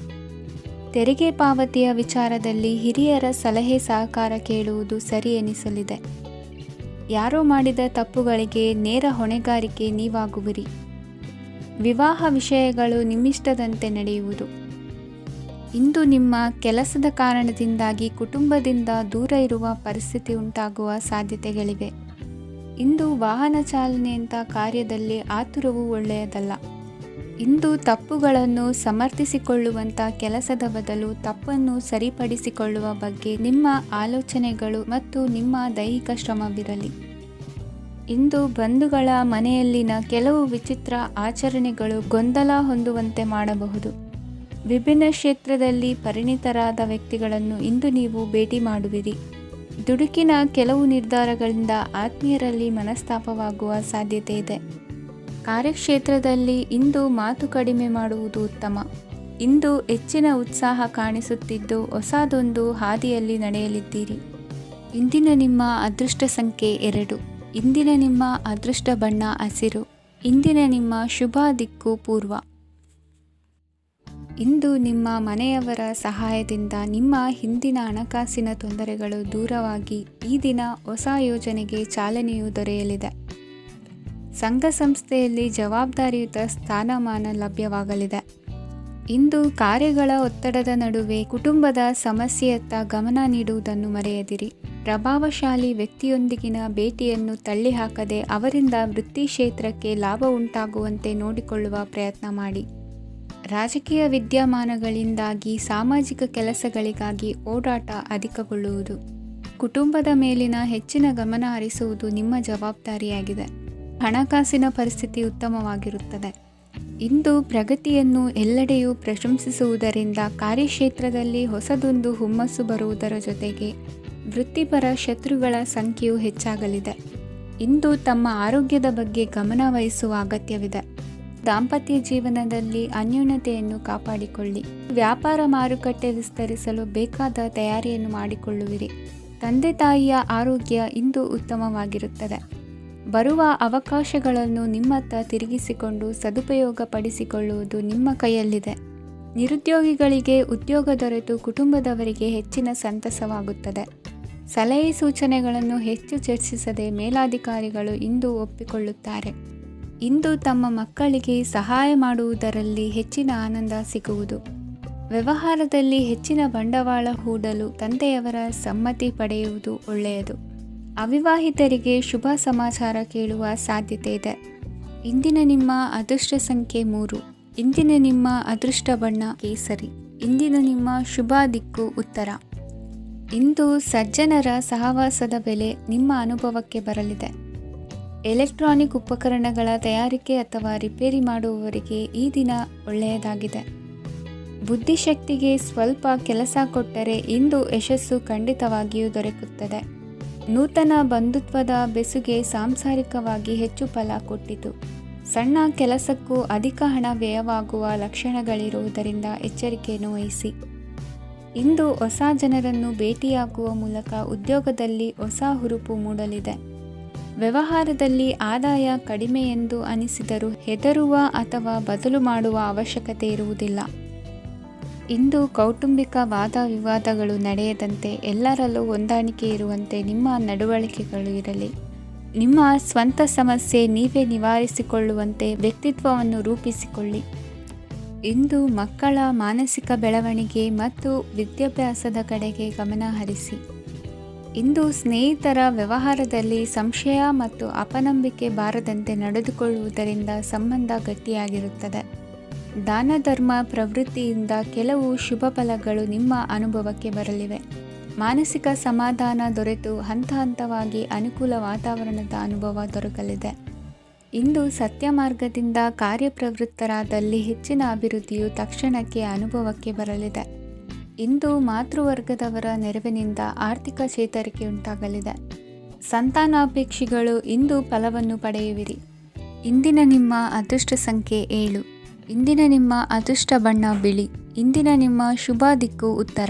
ತೆರಿಗೆ ಪಾವತಿಯ ವಿಚಾರದಲ್ಲಿ ಹಿರಿಯರ ಸಲಹೆ ಸಹಕಾರ ಕೇಳುವುದು ಸರಿ ಎನಿಸಲಿದೆ. ಯಾರೋ ಮಾಡಿದ ತಪ್ಪುಗಳಿಗೆ ನೇರ ಹೊಣೆಗಾರಿಕೆ ನೀವಾಗುವಿರಿ. ವಿವಾಹ ವಿಷಯಗಳು ನಿಮ್ಮಿಷ್ಟದಂತೆ ನಡೆಯುವುದು. ಇಂದು ನಿಮ್ಮ ಕೆಲಸದ ಕಾರಣದಿಂದಾಗಿ ಕುಟುಂಬದಿಂದ ದೂರ ಇರುವ ಪರಿಸ್ಥಿತಿ ಉಂಟಾಗುವ ಸಾಧ್ಯತೆಗಳಿವೆ. ಇಂದು ವಾಹನ ಚಾಲನೆಯಂಥ ಕಾರ್ಯದಲ್ಲಿ ಆತುರವು ಒಳ್ಳೆಯದಲ್ಲ. ಇಂದು ತಪ್ಪುಗಳನ್ನು ಸಮರ್ಥಿಸಿಕೊಳ್ಳುವಂಥ ಕೆಲಸದ ಬದಲು ತಪ್ಪನ್ನು ಸರಿಪಡಿಸಿಕೊಳ್ಳುವ ಬಗ್ಗೆ ನಿಮ್ಮ ಆಲೋಚನೆಗಳು ಮತ್ತು ನಿಮ್ಮ ದೈಹಿಕ ಶ್ರಮವಿರಲಿ. ಇಂದು ಬಂಧುಗಳ ಮನೆಯಲ್ಲಿನ ಕೆಲವು ವಿಚಿತ್ರ ಆಚರಣೆಗಳು ಗೊಂದಲ ಹೊಂದುವಂತೆ ಮಾಡಬಹುದು. ವಿಭಿನ್ನ ಕ್ಷೇತ್ರದಲ್ಲಿ ಪರಿಣಿತರಾದ ವ್ಯಕ್ತಿಗಳನ್ನು ಇಂದು ನೀವು ಭೇಟಿ ಮಾಡುವಿರಿ. ದುಡುಕಿನ ಕೆಲವು ನಿರ್ಧಾರಗಳಿಂದ ಆತ್ಮೀಯರಲ್ಲಿ ಮನಸ್ತಾಪವಾಗುವ ಸಾಧ್ಯತೆ ಇದೆ. ಕಾರ್ಯಕ್ಷೇತ್ರದಲ್ಲಿ ಇಂದು ಮಾತು ಕಡಿಮೆ ಮಾಡುವುದು ಉತ್ತಮ. ಇಂದು ಹೆಚ್ಚಿನ ಉತ್ಸಾಹ ಕಾಣಿಸುತ್ತಿದ್ದು ಹೊಸದೊಂದು ಹಾದಿಯಲ್ಲಿ ನಡೆಯಲಿದ್ದೀರಿ. ಇಂದಿನ ನಿಮ್ಮ ಅದೃಷ್ಟ ಸಂಖ್ಯೆ 2. ಇಂದಿನ ನಿಮ್ಮ ಅದೃಷ್ಟ ಬಣ್ಣ ಹಸಿರು. ಇಂದಿನ ನಿಮ್ಮ ಶುಭ ದಿಕ್ಕು ಪೂರ್ವ. ಇಂದು ನಿಮ್ಮ ಮನೆಯವರ ಸಹಾಯದಿಂದ ನಿಮ್ಮ ಹಿಂದಿನ ಹಣಕಾಸಿನ ತೊಂದರೆಗಳು ದೂರವಾಗಿ ಈ ದಿನ ಹೊಸ ಯೋಜನೆಗೆ ಚಾಲನೆಯು ದೊರೆಯಲಿದೆ. ಸಂಘ ಸಂಸ್ಥೆಯಲ್ಲಿ ಜವಾಬ್ದಾರಿಯುತ ಸ್ಥಾನಮಾನ ಲಭ್ಯವಾಗಲಿದೆ. ಇಂದು ಕಾರ್ಯಗಳ ಒತ್ತಡದ ನಡುವೆ ಕುಟುಂಬದ ಸಮಸ್ಯೆಯತ್ತ ಗಮನ ನೀಡುವುದನ್ನು ಮರೆಯದಿರಿ. ಪ್ರಭಾವಶಾಲಿ ವ್ಯಕ್ತಿಯೊಂದಿಗಿನ ಭೇಟಿಯನ್ನು ತಳ್ಳಿಹಾಕದೆ ಅವರಿಂದ ವೃತ್ತಿ ಕ್ಷೇತ್ರಕ್ಕೆ ಲಾಭ ಉಂಟಾಗುವಂತೆ ನೋಡಿಕೊಳ್ಳುವ ಪ್ರಯತ್ನ ಮಾಡಿ. ರಾಜಕೀಯ ವಿದ್ಯಮಾನಗಳಿಂದಾಗಿ ಸಾಮಾಜಿಕ ಕೆಲಸಗಳಿಗಾಗಿ ಓಡಾಟ ಅಧಿಕಗೊಳ್ಳುವುದು. ಕುಟುಂಬದ ಮೇಲಿನ ಹೆಚ್ಚಿನ ಗಮನ ಹರಿಸುವುದು ನಿಮ್ಮ ಜವಾಬ್ದಾರಿಯಾಗಿದೆ. ಹಣಕಾಸಿನ ಪರಿಸ್ಥಿತಿ ಉತ್ತಮವಾಗಿರುತ್ತದೆ. ಇಂದು ಪ್ರಗತಿಯನ್ನು ಎಲ್ಲೆಡೆಯೂ ಪ್ರಶಂಸಿಸುವುದರಿಂದ ಕಾರ್ಯಕ್ಷೇತ್ರದಲ್ಲಿ ಹೊಸದೊಂದು ಹುಮ್ಮಸ್ಸು ಬರುವುದರ ಜೊತೆಗೆ ವೃತ್ತಿಪರ ಶತ್ರುಗಳ ಸಂಖ್ಯೆಯು ಹೆಚ್ಚಾಗಲಿದೆ. ಇಂದು ತಮ್ಮ ಆರೋಗ್ಯದ ಬಗ್ಗೆ ಗಮನ ವಹಿಸುವ ಅಗತ್ಯವಿದೆ. ದಾಂಪತ್ಯ ಜೀವನದಲ್ಲಿ ಅನ್ಯೋನ್ಯತೆಯನ್ನು ಕಾಪಾಡಿಕೊಳ್ಳಿ. ವ್ಯಾಪಾರ ಮಾರುಕಟ್ಟೆ ವಿಸ್ತರಿಸಲು ಬೇಕಾದ ತಯಾರಿಯನ್ನು ಮಾಡಿಕೊಳ್ಳುವಿರಿ. ತಂದೆ ತಾಯಿಯ ಆರೋಗ್ಯ ಇಂದು ಉತ್ತಮವಾಗಿರುತ್ತದೆ. ಬರುವ ಅವಕಾಶಗಳನ್ನು ನಿಮ್ಮತ್ತ ತಿರುಗಿಸಿಕೊಂಡು ಸದುಪಯೋಗ ಪಡಿಸಿಕೊಳ್ಳುವುದು ನಿಮ್ಮ ಕೈಯಲ್ಲಿದೆ. ನಿರುದ್ಯೋಗಿಗಳಿಗೆ ಉದ್ಯೋಗ ದೊರೆತು ಕುಟುಂಬದವರಿಗೆ ಹೆಚ್ಚಿನ ಸಂತಸವಾಗುತ್ತದೆ. ಸಲಹೆ ಸೂಚನೆಗಳನ್ನು ಹೆಚ್ಚು ಚರ್ಚಿಸದೆ ಮೇಲಾಧಿಕಾರಿಗಳು ಇಂದು ಒಪ್ಪಿಕೊಳ್ಳುತ್ತಾರೆ. ಇಂದು ತಮ್ಮ ಮಕ್ಕಳಿಗೆ ಸಹಾಯ ಮಾಡುವುದರಲ್ಲಿ ಹೆಚ್ಚಿನ ಆನಂದ ಸಿಗುವುದು. ವ್ಯವಹಾರದಲ್ಲಿ ಹೆಚ್ಚಿನ ಬಂಡವಾಳ ಹೂಡಲು ತಂದೆಯವರ ಸಮ್ಮತಿ ಪಡೆಯುವುದು ಒಳ್ಳೆಯದು. ಅವಿವಾಹಿತರಿಗೆ ಶುಭ ಸಮಾಚಾರ ಕೇಳುವ ಸಾಧ್ಯತೆ ಇದೆ. ಇಂದಿನ ನಿಮ್ಮ ಅದೃಷ್ಟ ಸಂಖ್ಯೆ 3. ಇಂದಿನ ನಿಮ್ಮ ಅದೃಷ್ಟ ಬಣ್ಣ ಕೇಸರಿ. ಇಂದಿನ ನಿಮ್ಮ ಶುಭ ದಿಕ್ಕು ಉತ್ತರ. ಇಂದು ಸಜ್ಜನರ ಸಹವಾಸದ ಬೆಲೆ ನಿಮ್ಮ ಅನುಭವಕ್ಕೆ ಬರಲಿದೆ. ಎಲೆಕ್ಟ್ರಾನಿಕ್ ಉಪಕರಣಗಳ ತಯಾರಿಕೆ ಅಥವಾ ರಿಪೇರಿ ಮಾಡುವವರಿಗೆ ಈ ದಿನ ಒಳ್ಳೆಯದಾಗಿದೆ. ಬುದ್ಧಿಶಕ್ತಿಗೆ ಸ್ವಲ್ಪ ಕೆಲಸ ಕೊಟ್ಟರೆ ಇಂದು ಯಶಸ್ಸು ಖಂಡಿತವಾಗಿಯೂ ದೊರಕುತ್ತದೆ. ನೂತನ ಬಂಧುತ್ವದ ಬೆಸುಗೆ ಸಾಂಸಾರಿಕವಾಗಿ ಹೆಚ್ಚು ಫಲ ಕೊಟ್ಟಿತು. ಸಣ್ಣ ಕೆಲಸಕ್ಕೂ ಅಧಿಕ ಹಣ ವ್ಯಯವಾಗುವ ಲಕ್ಷಣಗಳಿರುವುದರಿಂದ ಎಚ್ಚರಿಕೆಯನ್ನು ವಹಿಸಿ. ಇಂದು ಹೊಸ ಜನರನ್ನು ಭೇಟಿಯಾಗುವ ಮೂಲಕ ಉದ್ಯೋಗದಲ್ಲಿ ಹೊಸ ಹುರುಪು ಮೂಡಲಿದೆ. ವ್ಯವಹಾರದಲ್ಲಿ ಆದಾಯ ಕಡಿಮೆ ಎಂದು ಅನಿಸಿದರೂ ಹೆದರುವ ಅಥವಾ ಬದಲು ಮಾಡುವ ಅವಶ್ಯಕತೆ ಇರುವುದಿಲ್ಲ. ಇಂದು ಕೌಟುಂಬಿಕ ವಾದ ವಿವಾದಗಳು ನಡೆಯದಂತೆ ಎಲ್ಲರಲ್ಲೂ ಹೊಂದಾಣಿಕೆ ಇರುವಂತೆ ನಿಮ್ಮ ನಡವಳಿಕೆಗಳು ಇರಲಿ. ನಿಮ್ಮ ಸ್ವಂತ ಸಮಸ್ಯೆ ನೀವೇ ನಿವಾರಿಸಿಕೊಳ್ಳುವಂತೆ ವ್ಯಕ್ತಿತ್ವವನ್ನು ರೂಪಿಸಿಕೊಳ್ಳಿ. ಇಂದು ಮಕ್ಕಳ ಮಾನಸಿಕ ಬೆಳವಣಿಗೆ ಮತ್ತು ವಿದ್ಯಾಭ್ಯಾಸದ ಕಡೆಗೆ ಗಮನ ಹರಿಸಿ. ಇಂದು ಸ್ನೇಹಿತರ ವ್ಯವಹಾರದಲ್ಲಿ ಸಂಶಯ ಮತ್ತು ಅಪನಂಬಿಕೆ ಬಾರದಂತೆ ನಡೆದುಕೊಳ್ಳುವುದರಿಂದ ಸಂಬಂಧ ಗಟ್ಟಿಯಾಗಿರುತ್ತದೆ. ದಾನ ಧರ್ಮ ಪ್ರವೃತ್ತಿಯಿಂದ ಕೆಲವು ಶುಭ ಫಲಗಳು ನಿಮ್ಮ ಅನುಭವಕ್ಕೆ ಬರಲಿವೆ. ಮಾನಸಿಕ ಸಮಾಧಾನ ದೊರೆತು ಹಂತ ಹಂತವಾಗಿ ಅನುಕೂಲ ವಾತಾವರಣದ ಅನುಭವ ದೊರಕಲಿದೆ. ಇಂದು ಸತ್ಯ ಮಾರ್ಗದಿಂದ ಕಾರ್ಯಪ್ರವೃತ್ತರಾದಲ್ಲಿ ಹೆಚ್ಚಿನ ಅಭಿವೃದ್ಧಿಯು ತಕ್ಷಣಕ್ಕೆ ಅನುಭವಕ್ಕೆ ಬರಲಿದೆ. ಇಂದು ಮಾತೃವರ್ಗದವರ ನೆರವಿನಿಂದ ಆರ್ಥಿಕ ಚೇತರಿಕೆ ಉಂಟಾಗಲಿದೆ. ಸಂತಾನಾಪೇಕ್ಷಿಗಳು ಇಂದು ಫಲವನ್ನು ಪಡೆಯುವಿರಿ. ಇಂದಿನ ನಿಮ್ಮ ಅದೃಷ್ಟ ಸಂಖ್ಯೆ 7. ಇಂದಿನ ನಿಮ್ಮ ಅದೃಷ್ಟ ಬಣ್ಣ ಬಿಳಿ. ಇಂದಿನ ನಿಮ್ಮ ಶುಭ ದಿಕ್ಕು ಉತ್ತರ.